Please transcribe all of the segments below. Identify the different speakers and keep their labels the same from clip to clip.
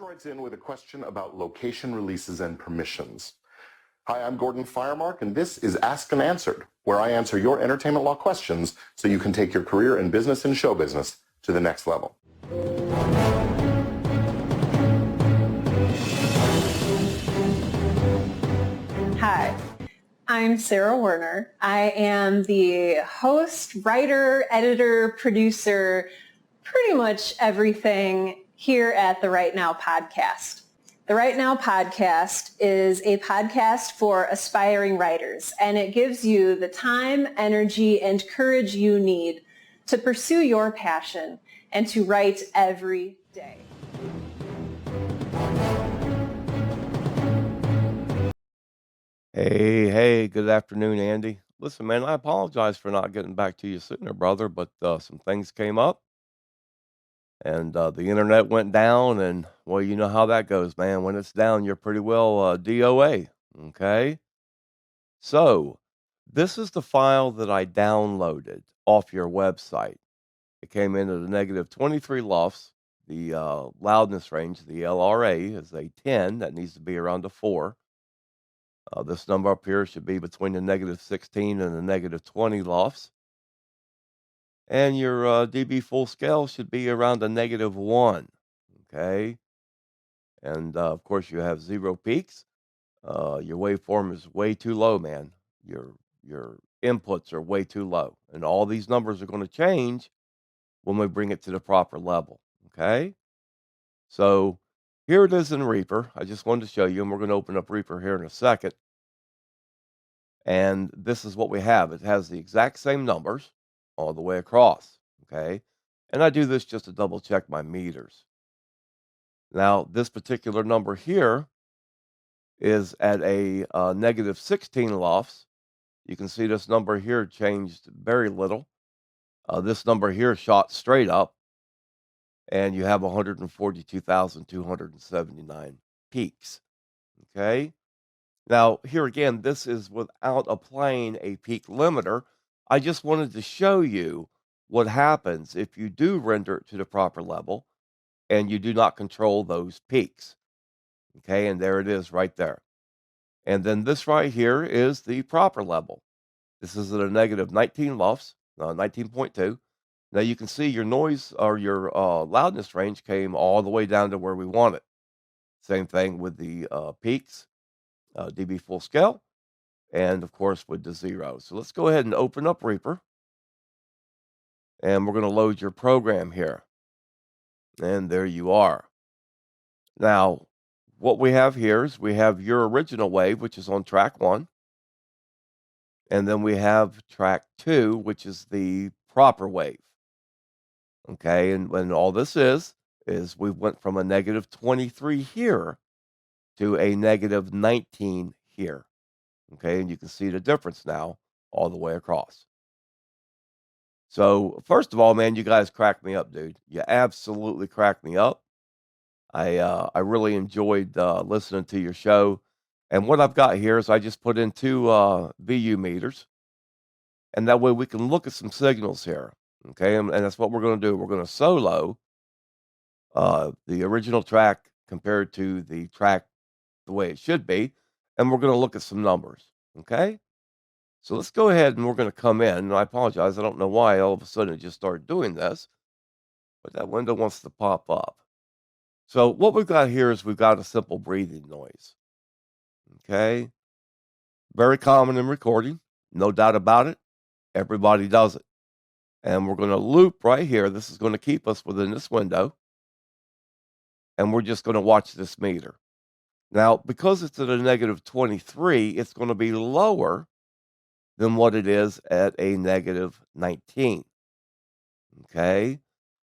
Speaker 1: writes in with a question about location releases and permissions. Hi, I'm Gordon Firemark, and this is Ask and Answered, where I answer your entertainment law questions so you can take your career in business and show business to the next level.
Speaker 2: Hi, I'm Sarah Werner. I am the host, writer, editor, producer, pretty much everything here at the Right Now podcast. The Right Now podcast is a podcast for aspiring writers, and it gives you the time, energy, and courage you need to pursue your passion and to write every day.
Speaker 3: Hey, good afternoon, Andy. Listen, man, I apologize for not getting back to you sooner, brother, but some things came up and the internet went down, and well, you know how that goes, man. When it's down, you're pretty well DOA. Okay. So, this is the file that I downloaded off your website. It came in at a negative 23 lofts. The loudness range, the LRA, is a 10. That needs to be around a 4. This number up here should be between the negative 16 and the negative 20 lofts. And your dB full scale should be around a negative 1. Okay. And of course, you have 0 peaks. Your waveform is way too low, man. Your inputs are way too low. And all these numbers are going to change when we bring it to the proper level. Okay. So here it is in Reaper. I just wanted to show you, and we're going to open up Reaper here in a second. And this is what we have. It has the exact same numbers all the way across, okay? And I do this just to double check my meters. Now, this particular number here is at a negative 16 lofts. You can see this number here changed very little. This number here shot straight up, and you have 142,279 peaks, okay? Now, here again, this is without applying a peak limiter. I just wanted to show you what happens if you do render it to the proper level and you do not control those peaks. Okay, and there it is right there. And then this right here is the proper level. This is at a negative 19 lofts, 19.2. Now you can see your noise or your loudness range came all the way down to where we want it. Same thing with the peaks. dB full scale, and of course with the 0. So let's go ahead and open up Reaper, and we're going to load your program here. And there you are. Now, what we have here is we have your original wave, which is on track 1, and then we have track 2, which is the proper wave. Okay, and all this is we went from a negative 23 here to a negative 19 here. Okay, and you can see the difference now all the way across. So, first of all, man, you guys crack me up, dude. You absolutely crack me up. I really enjoyed listening to your show. And what I've got here is I just put in 2 VU meters, and that way we can look at some signals here. Okay, and that's what we're going to do. We're going to solo the original track compared to the track the way it should be, and we're going to look at some numbers. Okay, so let's go ahead and we're going to come in. And I apologize, I don't know why all of a sudden it just started doing this, but that window wants to pop up. So what we've got here is we've got a simple breathing noise. Okay, very common in recording, no doubt about it. Everybody does it. And we're going to loop right here. This is going to keep us within this window. And we're just going to watch this meter. Now, because it's at a negative 23, it's going to be lower than what it is at a negative 19. Okay?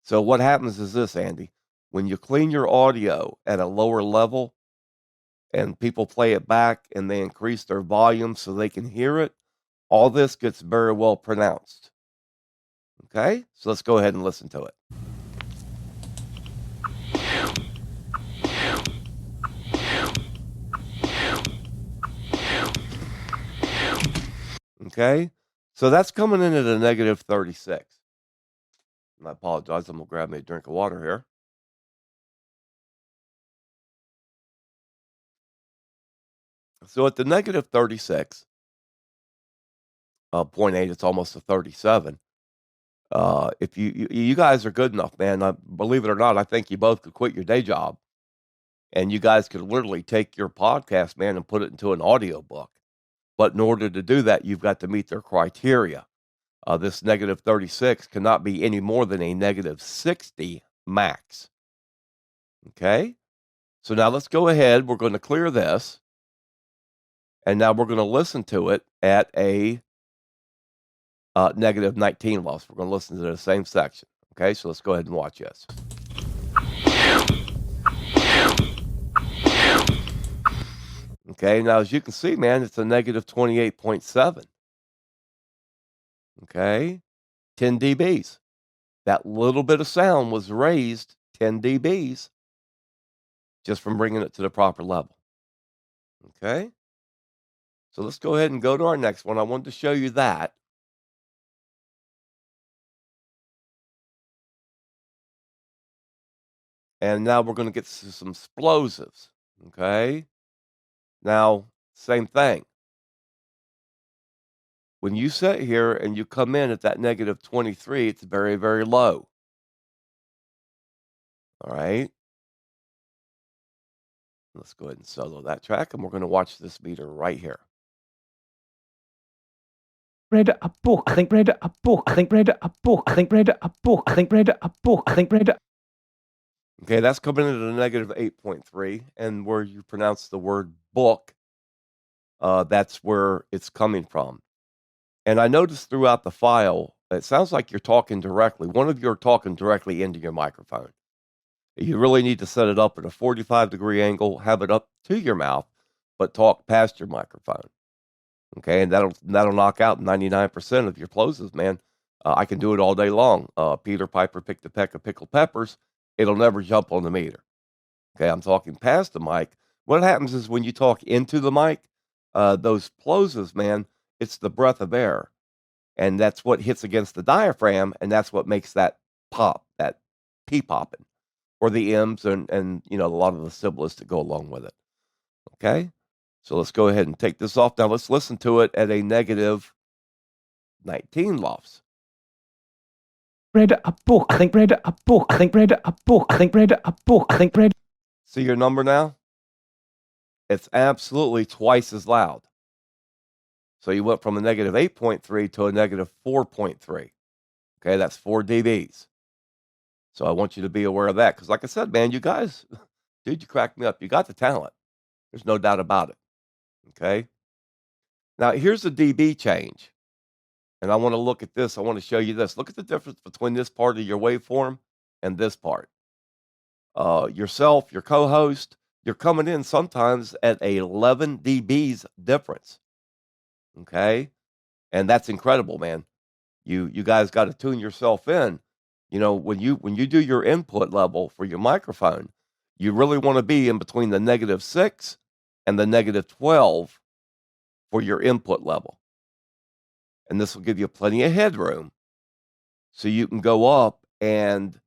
Speaker 3: So what happens is this, Andy. When you clean your audio at a lower level and people play it back and they increase their volume so they can hear it, all this gets very well pronounced. Okay? So let's go ahead and listen to it. Okay? So that's coming in at a negative 36. And I apologize. I'm going to grab me a drink of water here. So at the negative 36.8, it's almost a 37. If you guys are good enough, man, believe it or not, I think you both could quit your day job and you guys could literally take your podcast, man, and put it into an audio book. But in order to do that, you've got to meet their criteria. This negative 36 cannot be any more than a negative 60 max. Okay? So now let's go ahead. We're going to clear this. And now we're going to listen to it at a negative 19 loss. We're going to listen to the same section. Okay? So let's go ahead and watch this. Okay, now as you can see, man, it's a negative 28.7. Okay, 10 dBs. That little bit of sound was raised 10 dBs just from bringing it to the proper level. Okay, so let's go ahead and go to our next one. I wanted to show you that. And now we're going to get to some explosives. Okay, now same thing. When you sit here and you come in at that negative 23, it's very, very low. All right. Let's go ahead and solo that track, and we're going to watch this meter right here.
Speaker 4: Read a book, I think read a book, I think read a book, I think read a book, I think read a book, I think read a...
Speaker 3: Okay, that's coming in at a negative 8.3, and where you pronounce the word book, that's where it's coming from. And I noticed throughout the file, it sounds like you're talking directly. One of you are talking directly into your microphone. You really need to set it up at a 45-degree angle, have it up to your mouth, but talk past your microphone. Okay, and that'll knock out 99% of your closes, man. I can do it all day long. Peter Piper picked a peck of pickled peppers. It'll never jump on the meter. Okay, I'm talking past the mic. What happens is when you talk into the mic, those closes, man, it's the breath of air. And that's what hits against the diaphragm, and that's what makes that pop, that pee-popping, or the M's and you know, a lot of the sibilants that go along with it. Okay? So let's go ahead and take this off. Now let's listen to it at a negative 19 lofts.
Speaker 4: Read a book, I think read a book, I think read a book, I think read a book, I think read...
Speaker 3: See your number now? It's absolutely twice as loud. So you went from a negative 8.3 to a negative 4.3. Okay, that's 4 dBs. So I want you to be aware of that. Because like I said, man, you guys, dude, you cracked me up. You got the talent. There's no doubt about it. Okay? Now, here's the dB change. And I want to look at this. I want to show you this. Look at the difference between this part of your waveform and this part. Yourself, your co-host, you're coming in sometimes at 11 dBs difference. Okay? And that's incredible, man. You guys got to tune yourself in. You know, when you do your input level for your microphone, you really want to be in between the negative 6 and the negative 12 for your input level. And this will give you plenty of headroom so you can go up and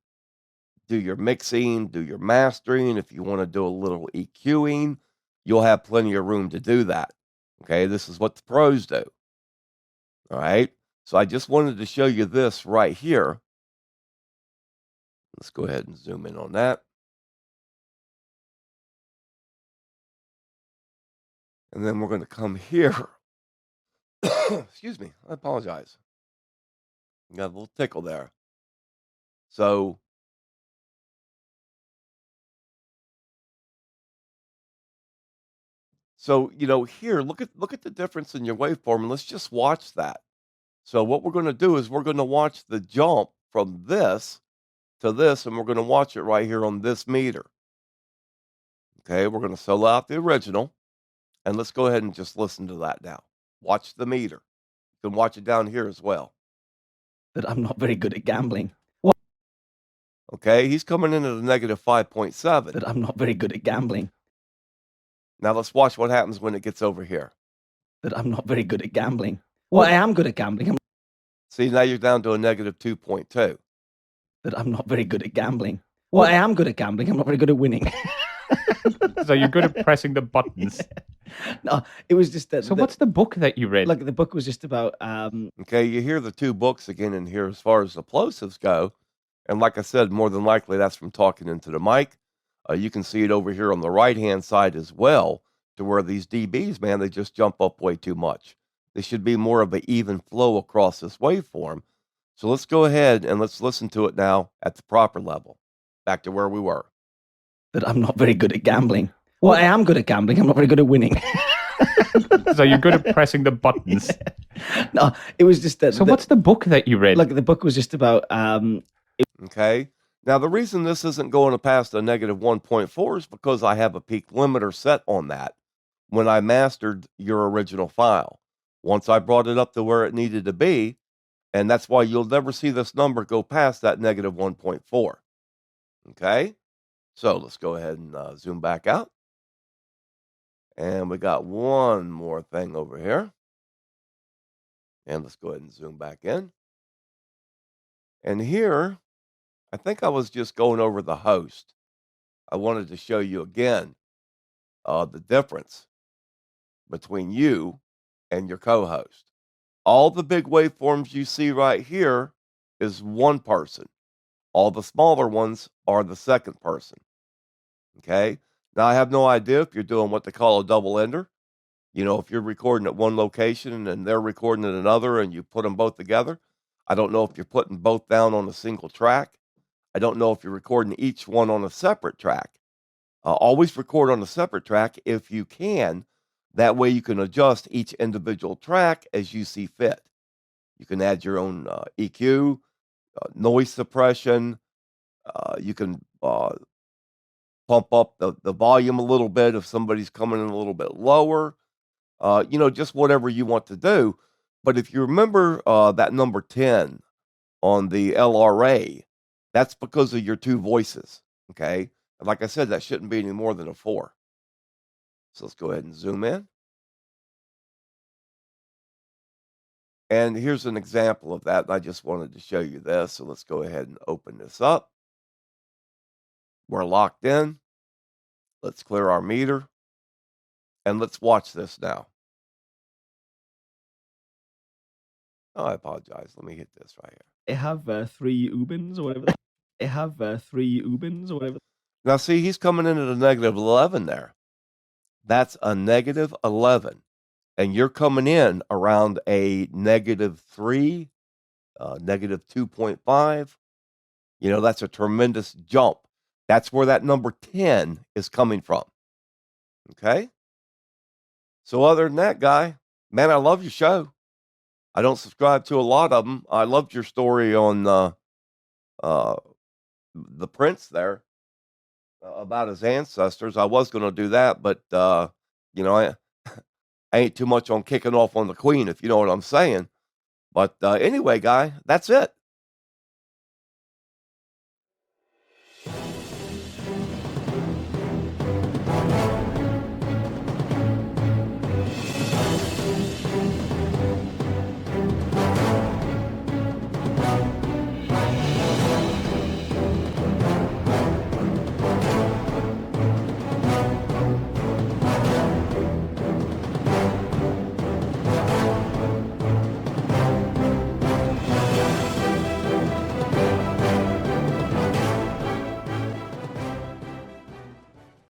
Speaker 3: do your mixing, do your mastering. If you want to do a little EQing, you'll have plenty of room to do that. Okay, this is what the pros do. All right, so I just wanted to show you this right here. Let's go ahead and zoom in on that. And then we're going to come here. Excuse me, I apologize. Got a little tickle there. So you know, here, look at the difference in your waveform, and let's just watch that. So what we're going to do is we're going to watch the jump from this to this, and we're going to watch it right here on this meter. Okay, we're going to solo out the original, and let's go ahead and just listen to that now. Watch the meter. You can watch it down here as well.
Speaker 4: That I'm not very good at gambling.
Speaker 3: Okay, he's coming in at a negative 5.7.
Speaker 4: That I'm not very good at gambling.
Speaker 3: Now let's watch what happens when it gets over here.
Speaker 4: That I'm not very good at gambling. Well, I am good at gambling.
Speaker 3: See, now you're down to a negative 2.2.
Speaker 4: That I'm not very good at gambling. Well, I am good at gambling. I'm not very good at winning.
Speaker 5: So you're good at pressing the buttons. No, it was just that.
Speaker 4: So what's the book that you read?
Speaker 5: Like the book was just about.
Speaker 3: Okay, you hear the two books again in here as far as the plosives go. And like I said, more than likely that's from talking into the mic. You can see it over here on the right-hand side as well, to where these dBs, man, they just jump up way too much. They should be more of an even flow across this waveform. So let's go ahead and let's listen to it now at the proper level, back to where we were.
Speaker 5: That I'm not very good at gambling. Well, I am good at gambling. I'm not very good at winning.
Speaker 4: So you're good at pressing the buttons.
Speaker 5: No, it was just that.
Speaker 4: So what's the book that you read?
Speaker 5: Like the book was just about.
Speaker 3: Okay. Now, the reason this isn't going past a negative 1.4 is because I have a peak limiter set on that when I mastered your original file. Once I brought it up to where it needed to be, and that's why you'll never see this number go past that negative 1.4. Okay? So let's go ahead and zoom back out. And we got one more thing over here. And let's go ahead and zoom back in. And here, I think I was just going over the host. I wanted to show you again the difference between you and your co-host. All the big waveforms you see right here is one person. All the smaller ones are the second person. Okay? Now, I have no idea if you're doing what they call a double ender. You know, if you're recording at one location and they're recording at another and you put them both together. I don't know if you're putting both down on a single track. I don't know if you're recording each one on a separate track. Always record on a separate track if you can. That way you can adjust each individual track as you see fit. You can add your own EQ, noise suppression. You can pump up the volume a little bit if somebody's coming in a little bit lower. Just whatever you want to do. But if you remember that number 10 on the LRA, that's because of your two voices, okay? And like I said, that shouldn't be any more than a 4. So let's go ahead and zoom in. And here's an example of that. I just wanted to show you this. So let's go ahead and open this up. We're locked in. Let's clear our meter. And let's watch this now. Oh, I apologize. Let me hit this right here.
Speaker 5: I have 3 Ubins or whatever. I have 3 Ubins or whatever.
Speaker 3: Now, see, he's coming in at a negative 11 there. That's a negative 11. And you're coming in around a negative 3, negative 2.5. That's a tremendous jump. That's where that number 10 is coming from. Okay? So other than that, guy, man, I love your show. I don't subscribe to a lot of them. I loved your story on the prince there about his ancestors. I was going to do that, but, I ain't too much on kicking off on the queen, if you know what I'm saying. But anyway, guy, that's it.